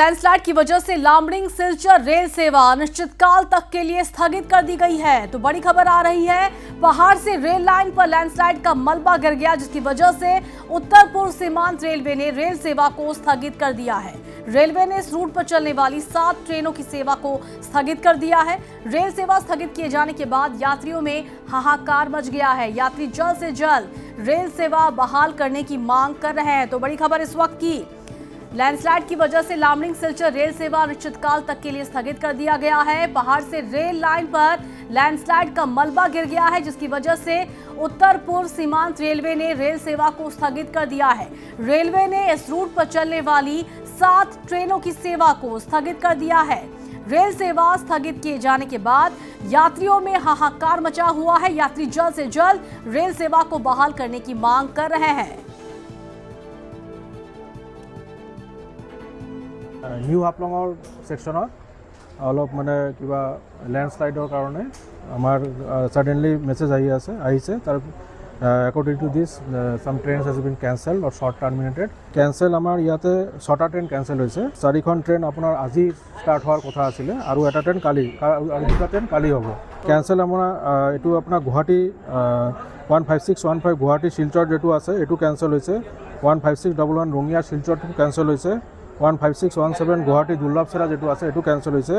Landslide की वजह से लामडिंग सिलचर रेल सेवा अनिश्चितकाल तक के लिए स्थगित कर दी गई है। तो बड़ी खबर आ रही है, पहाड़ से रेल लाइन पर लैंडस्लाइड का मलबा गिर गया, जिसकी वजह से उत्तर पूर्व सीमांत रेलवे ने रेल सेवा को स्थगित कर दिया है। रेलवे ने इस रूट पर चलने वाली 7 ट्रेनों की सेवा को स्थगित कर दिया है। रेल सेवा स्थगित किए जाने के बाद यात्रियों में हाहाकार मच गया है। यात्री जल्द से जल्द रेल सेवा बहाल करने की मांग कर रहे हैं। तो बड़ी खबर इस वक्त की, लैंडस्लाइड की वजह से लामडिंग सिलचर रेल सेवा अनिश्चितकाल तक के लिए स्थगित कर दिया गया है। पहाड़ से रेल लाइन पर लैंडस्लाइड का मलबा गिर गया है, जिसकी वजह से उत्तर पूर्व सीमांत रेलवे ने रेल सेवा को स्थगित कर दिया है। रेलवे ने इस रूट पर चलने वाली 7 ट्रेनों की सेवा को स्थगित कर दिया है। रेल सेवा स्थगित किए जाने के बाद यात्रियों में हाहाकार मचा हुआ है। यात्री जल्द से जल्द रेल सेवा को बहाल करने की मांग कर रहे हैं। নিউ হাফলঙৰ ছেকশ্যনত অলপ মানে কিবা লেণ্ডশ্লাইডৰ কাৰণে আমাৰ ছাডেনলি মেছেজ আহিছে তাৰ according to this some trains has been cancelled or short terminated cancel. আমাৰ ইয়াতে 6টা ট্ৰেইন কেঞ্চেল হৈছে। 4খন ট্ৰেইন আপোনাৰ আজি ষ্টাৰ্ট হোৱাৰ কথা আছিলে আৰু এটা ট্ৰেইন কালি আৰু 2টা ট্ৰেইন কালি হ'ব। কেঞ্চেল আমাৰ এইটো আপোনাৰ গুৱাহাটী 15615 গুৱাহাটী শিলচৰ যিটো আছে এইটো কেঞ্চেল হৈছে। 15611 ৰঙিয়া শিলচৰটো কেঞ্চেল হৈছে। 15617 গুৱাহাটী দুৰ্লভচেৰা যিটো আছে এইটো কেঞ্চেল হৈছে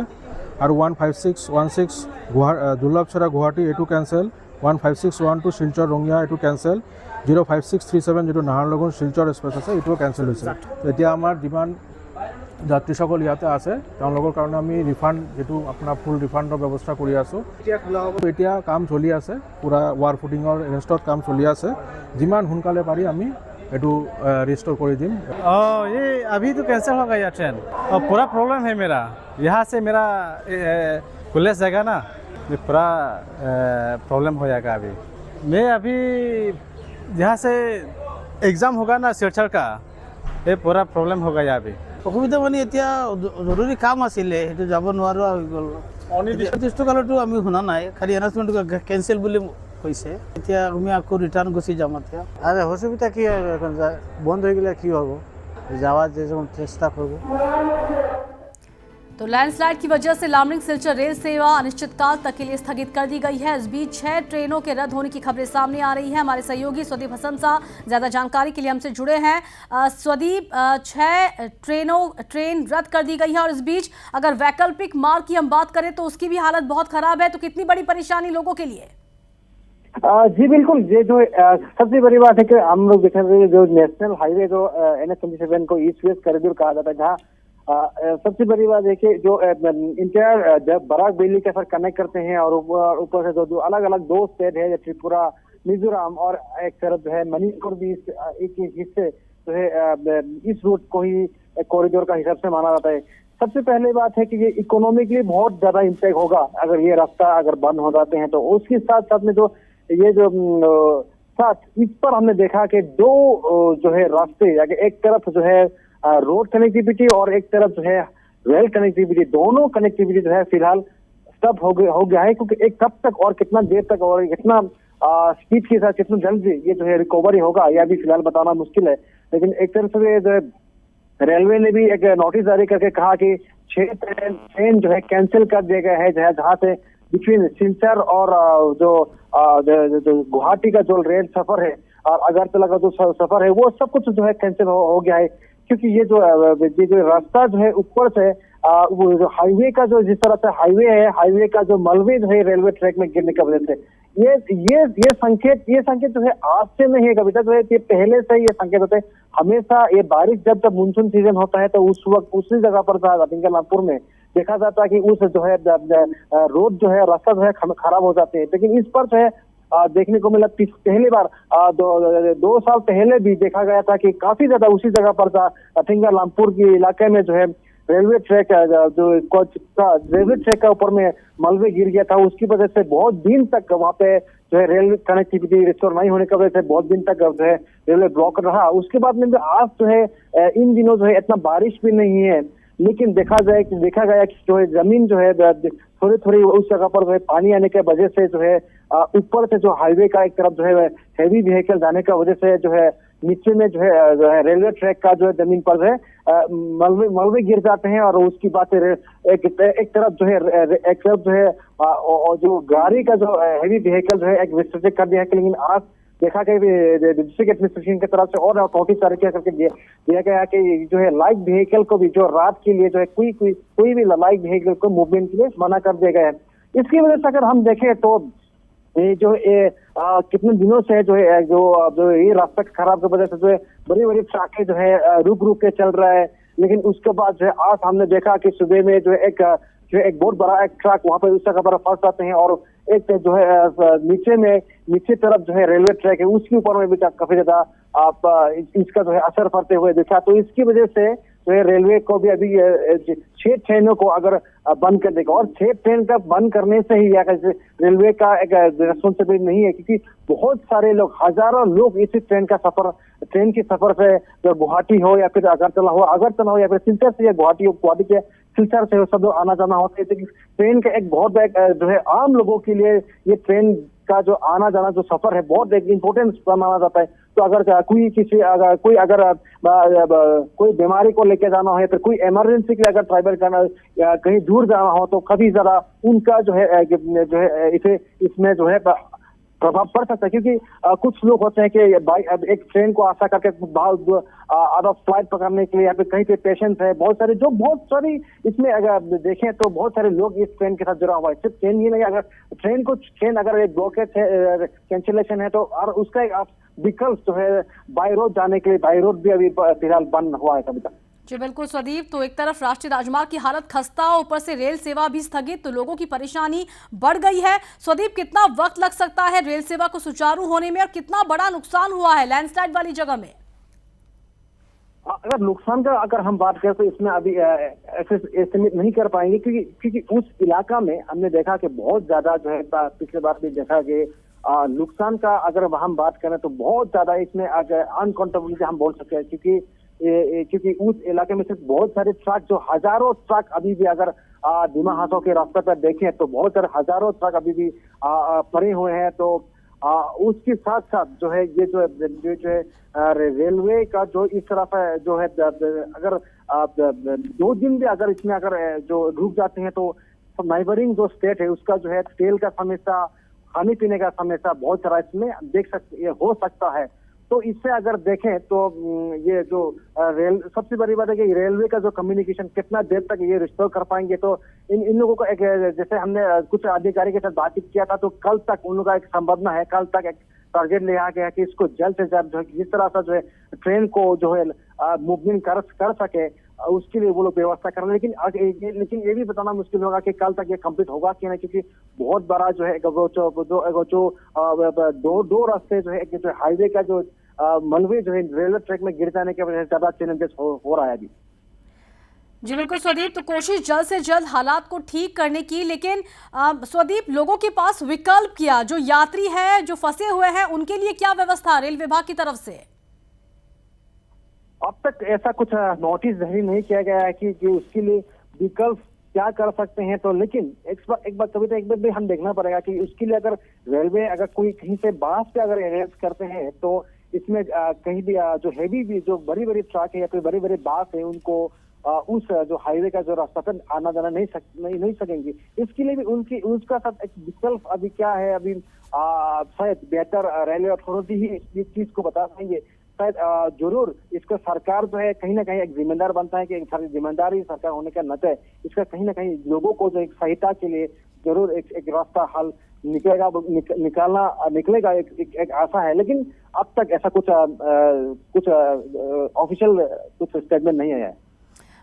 আৰু 15616 দুৰ্লভচেৰা গুৱাহাটী এইটো কেঞ্চেল। 15612 শিলচৰ ৰঙিয়া এইটো কেঞ্চেল। 05637 যিটো নাহৰলগুন শিলচৰ এক্সপ্ৰেছ আছে এইটোও কেঞ্চেল হৈছে। এতিয়া আমাৰ যিমান যাত্ৰীসকল ইয়াতে আছে তেওঁলোকৰ কাৰণে আমি ৰিফাণ্ড যিটো আপোনাৰ ফুল ৰিফাণ্ডৰ ব্যৱস্থা কৰি আছোঁ। এতিয়া কাম চলি আছে, পূৰা ৱাৰ ফুটিঙৰ ৰেষ্টত কাম চলি আছে। যিমান সোনকালে পাৰি আমি एटू रिस्टोर कर दी। ये अभी तो कैंसिल हो गया ट्रेन और पूरा प्रॉब्लम है मेरा। यहाँ से मेरा कॉलेज जाएगा ना, ये पूरा प्रॉब्लम हो जाएगा। अभी मैं अभी यहाँ से एग्ज़ाम होगा ना शिलचर का, ये पूरा प्रॉब्लम हो गया। अभी অসুবিধা মানে এতিয়া জৰুৰী কাম আছিলে, সেইটো যাব নোৱাৰা হৈ গ'ল। অনিৰ্দিষ্টকালতো আমি শুনা নাই, খালি এনাউন্সমেণ্ট কেঞ্চেল বুলি কৈছে। এতিয়া আমি আকৌ ৰিটাৰ্ণ গুচি যাম। এতিয়া আরে অসুবিধা কি হবে, এখন বন্ধ হয়ে গেলে কি হবে, যাওয়ার যে চেষ্টা করব। तो लैंडस्लाइड की वजह से लामडिंग सिलचर रेल सेवा अनिश्चितकाल तक के लिए स्थगित कर दी गई है। इस बीच 6 ट्रेनों के रद्द होने की खबरें सामने आ रही हैं। हमारे सहयोगी स्वदीप हसन साहब ज्यादा जानकारी के लिए हमसे जुड़े हैं। स्वदीप, 6 ट्रेन रद्द कर दी गई है और इस बीच अगर वैकल्पिक मार्ग की हम बात करें तो उसकी भी हालत बहुत खराब है, तो कितनी बड़ी परेशानी लोगों के लिए? जी बिल्कुल, ये जो सबसे बड़ी बात है कि हम लोग देख रहे हैं जो नेशनल हाईवे जो NH27 को ईस्ट वेस्ट कॉरिडोर कहा जाता है, जहाँ सबसे बड़ी बात है कि जो इंटायर जब बराक वैली के साथ कनेक्ट करते हैं और ऊपर से जो अलग अलग 2 स्टेट है, त्रिपुरा, मिजोरम और एक तरफ जो है मणिपुर भी एक हिस्से जो है इस रूट को ही कॉरिडोर का हिसाब से माना जाता है। सबसे पहले बात है कि ये इकोनॉमिकली बहुत ज्यादा इम्पैक्ट होगा अगर ये रास्ता अगर बंद हो जाते हैं। तो उसके साथ साथ में जो ये जो साथ इस पर हमने देखा कि 2 जो है रास्ते, एक तरफ जो है रोड कनेक्टिविटी और एक तरफ जो है रेल कनेक्टिविटी, दोनों कनेक्टिविटी जो है फिलहाल स्टॉप हो गया है। क्योंकि एक कब तक और कितना देर तक और कितना स्पीड के साथ कितना जल्दी ये जो है रिकवरी होगा, यह भी फिलहाल बताना मुश्किल है। लेकिन एक तरफ से जो है रेलवे ने भी एक नोटिस जारी करके कहा कि 6 ट्रेन जो है कैंसिल कर दिया गया है, जहाँ से बिटवीन सिलचर और जो गुवाहाटी का जो रेल सफर है और अगरतला का जो सफर है वो सब कुछ जो है कैंसिल हो गया है। क्योंकि ये जो रास्ता जो है ऊपर से वो जो हाईवे का जो जिस तरह से हाईवे है, हाईवे का जो मलबे जो है रेलवे ट्रैक में गिरने की वजह से ये संकेत जो है आज से नहीं है, कविता जो है ये पहले से ये संकेत होते हैं। हमेशा ये बारिश जब मानसून सीजन होता है तो उस वक्त उसी जगह पर रामपुर में देखा जाता है कि उस जो है रोड जो है रास्ता जो है खराब हो जाते हैं। लेकिन इस पर जो है देखने को मिला पहली बार 2 साल पहले भी देखा गया था कि काफी ज्यादा उसी जगह पर रामपुर के इलाके में जो है रेलवे ट्रैक रेलवे ट्रैक का ऊपर में मलबे गिर गया था। उसकी वजह से बहुत दिन तक वहाँ पे जो है रेलवे कनेक्टिविटी रिस्टोर नहीं होने की वजह से बहुत दिन तक जो है रेलवे ब्लॉक रहा। उसके बाद में आज जो है इन दिनों जो है इतना बारिश भी नहीं है, लेकिन देखा गया कि जो है जमीन जो है थोड़ी उस जगह पर जो है पानी आने के वजह से जो है ऊपर से जो हाईवे का एक तरफ जो है हेवी व्हीकल जाने का वजह से जो है नीचे में जो है रेलवे ट्रैक का जो है जमीन पर जो है मलबे गिर जाते हैं और उसकी बात एक तरफ जो है और जो गाड़ी का जो हैवी व्हीकल जो है एक रिस्ट्रिक्ट कर दिया है, लेकिन आज देखा गया डिस्ट्रिक्ट एडमिनिस्ट्रेशन की तरफ से और नोटिस तरीके करके दिया गया है कि जो है लाइट व्हीकल को भी जो रात के लिए जो है कोई भी लाइट व्हीकल को मूवमेंट के लिए मना कर दिया गया है। इसकी वजह से अगर हम देखें तो ये जो कितने दिनों से जो है जो ये रास्ता खराब की वजह से जो है बड़ी बड़ी ट्रकें जो है रुक के चल रहा है, लेकिन उसके बाद जो है आज हमने देखा कि सुबह में जो है एक बहुत बड़ा एक ट्रक वहां पर उस जगह पर फंस जाते हैं और एक जो है नीचे तरफ जो है रेलवे ट्रैक है उसके ऊपर में भी काफी ज्यादा आप इसका जो है असर पड़ते हुए दिखा। तो इसकी वजह से जो है रेलवे को भी अभी 6 ट्रेनों को अगर बंद कर देगा और 6 ट्रेन का बंद करने से ही रेलवे का एक रिस्पॉन्सिबिलिटी नहीं है, क्योंकि बहुत सारे लोग, हजारों लोग इसी ट्रेन के सफर से जो गुवाहाटी हो या फिर अगरतला हो या फिर सिलचर से या गुवाहाटी के सिलचर से सब लोग आना जाना होते हैं। ट्रेन का एक बहुत जो है आम लोगों के लिए ये ट्रेन का जो आना जाना जो सफर है बहुत एक इम्पोर्टेंट माना जाता है। तो अगर कोई बीमारी को लेके जाना हो या फिर कोई इमरजेंसी के लिए अगर ट्रैवल करना या कहीं दूर जाना हो तो काफी ज्यादा उनका जो है इसमें जो है प्रभाव पड़ सकता है, क्योंकि कुछ लोग होते हैं कि एक ट्रेन को आशा करके आउट ऑफ फ्लाइट पकड़ने के लिए या फिर कहीं पे पेशेंट है, बहुत सारी इसमें अगर देखें तो बहुत सारे लोग इस ट्रेन के साथ जुड़ा हुआ है। सिर्फ ट्रेन ही नहीं, अगर ट्रेन अगर एक ब्लॉकेज है, कैंसिलेशन है तो और उसका एक विकल्प जो है बाई रोड जाने के लिए बाई रोड भी अभी फिलहाल बंद हुआ है अभी तक। जी बिल्कुल स्वदीप, तो एक तरफ राष्ट्रीय राजमार्ग की हालत खस्ता, ऊपर से रेल सेवा भी स्थगित, तो लोगों की परेशानी बढ़ गई है। स्वदीप, कितना वक्त लग सकता है रेल सेवा को सुचारू होने में और कितना बड़ा नुकसान हुआ है लैंडस्लाइड वाली जगह में? अगर नुकसान का अगर हम बात करें तो इसमें अभी एस्टिमेट नहीं कर पाएंगे, क्योंकि उस इलाका में हमने देखा कि बहुत ज्यादा जो है पिछले बार भी देखा कि नुकसान का अगर हम बात करें तो बहुत ज्यादा इसमें अनकाउंटेबिलिटी हम बोल सकते हैं, क्योंकि उस इलाके में सिर्फ बहुत सारे ट्रक, जो हजारों ट्रक अभी भी अगर धीमा हाथों के रास्ते पर देखें तो बहुत सारे हजारों ट्रक अभी भी पड़े हुए हैं। तो उसके साथ साथ जो है ये जो है रेलवे का जो इस तरफ है जो है अगर 2 दिन भी अगर इसमें अगर जो रुक जाते हैं तो नाइबरिंग जो स्टेट है उसका जो है तेल का समस्या, खाने पीने का समस्या बहुत सारा इसमें हो सकता है। तो इससे अगर देखें तो ये जो सबसे बड़ी बात है कि रेलवे का जो कम्युनिकेशन कितना देर तक ये रिस्टोर कर पाएंगे। तो इन लोगों को एक, जैसे हमने कुछ अधिकारी के साथ बातचीत किया था तो कल तक उन लोगों का एक संभावना है, कल तक एक टारगेट लिया गया है कि इसको जल्द से जल्द जो है जिस तरह से जो है ट्रेन को जो है मूवमेंट कर सके उसके लिए वो लोग व्यवस्था कर रहे हैं। लेकिन ये भी बताना मुश्किल होगा कि कल तक ये कंप्लीट होगा कि नहीं, क्योंकि बहुत बड़ा जो है दो रास्ते जो है जो हाईवे का जो मलबे जो है रेलवे ट्रैक में गिर जाने की वजह से ज्यादा चैलेंजेस हो रहा है अभी। जी बिल्कुल स्वदीप, तो कोशिश जल्द से जल्द हालात को ठीक करने की, लेकिन स्वदीप लोगों के पास विकल्प क्या, जो यात्री है जो फंसे हुए हैं उनके लिए क्या व्यवस्था रेल विभाग की तरफ से? अब तक ऐसा कुछ नोटिस जारी नहीं किया गया है कि उसके लिए विकल्प क्या कर सकते हैं। तो लेकिन एक बार भी हम देखना पड़ेगा कि उसके लिए अगर रेलवे अगर कोई कहीं से बास पे अगर अरेंज करते हैं तो इसमें कहीं भी जो हैवी भी जो बड़ी बड़ी ट्रक है या कोई बड़ी बड़ी बास है उनको उस जो हाईवे का जो रास्ता पर आना जाना नहीं सकेंगे। इसके लिए भी उसका साथ एक विकल्प अभी क्या है, अभी शायद बेहतर रेलवे अथॉरिटी ही इस चीज को बता पाएंगे। शायद जरूर इसका सरकार जो है कहीं ना कहीं एक जिम्मेदार बनता है कि जिम्मेदारी सरकार होने का नाते इसका कहीं ना कहीं लोगों को जो एक सहायता के लिए जरूर एक रास्ता हल निकलेगा एक आशा है। लेकिन अब तक ऐसा कुछ ऑफिशियल कुछ स्टेटमेंट नहीं आया है।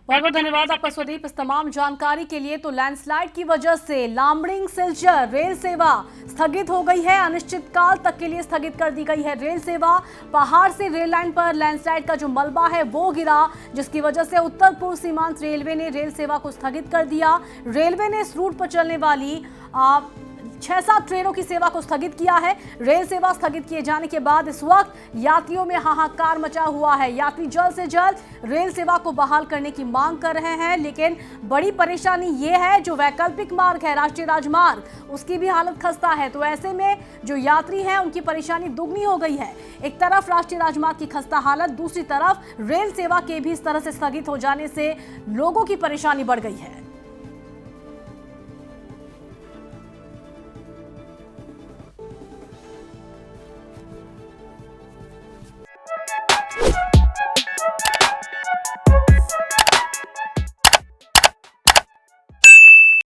बहुत बहुत धन्यवाद आपका स्वदीप इस तमाम जानकारी के लिए। तो लैंडस्लाइड की वजह से लामडिंग सिलचर रेल सेवा स्थगित हो गई है, अनिश्चितकाल तक के लिए स्थगित कर दी गई है रेल सेवा। पहाड़ से रेल लाइन पर लैंडस्लाइड का जो मलबा है वो गिरा, जिसकी वजह से उत्तर पूर्व सीमांत रेलवे ने रेल सेवा को स्थगित कर दिया। रेलवे ने इस रूट पर चलने वाली 6-7 ट्रेनों की सेवा को स्थगित किया है। रेल सेवा स्थगित किए जाने के बाद इस वक्त यात्रियों में हाहाकार मचा हुआ है। यात्री जल्द से जल्द रेल सेवा को बहाल करने की मांग कर रहे हैं, लेकिन बड़ी परेशानी ये है जो वैकल्पिक मार्ग है राष्ट्रीय राजमार्ग, उसकी भी हालत खस्ता है। तो ऐसे में जो यात्री हैं उनकी परेशानी दुगनी हो गई है। एक तरफ राष्ट्रीय राजमार्ग की खस्ता हालत, दूसरी तरफ रेल सेवा के भी इस तरह से स्थगित हो जाने से लोगों की परेशानी बढ़ गई है।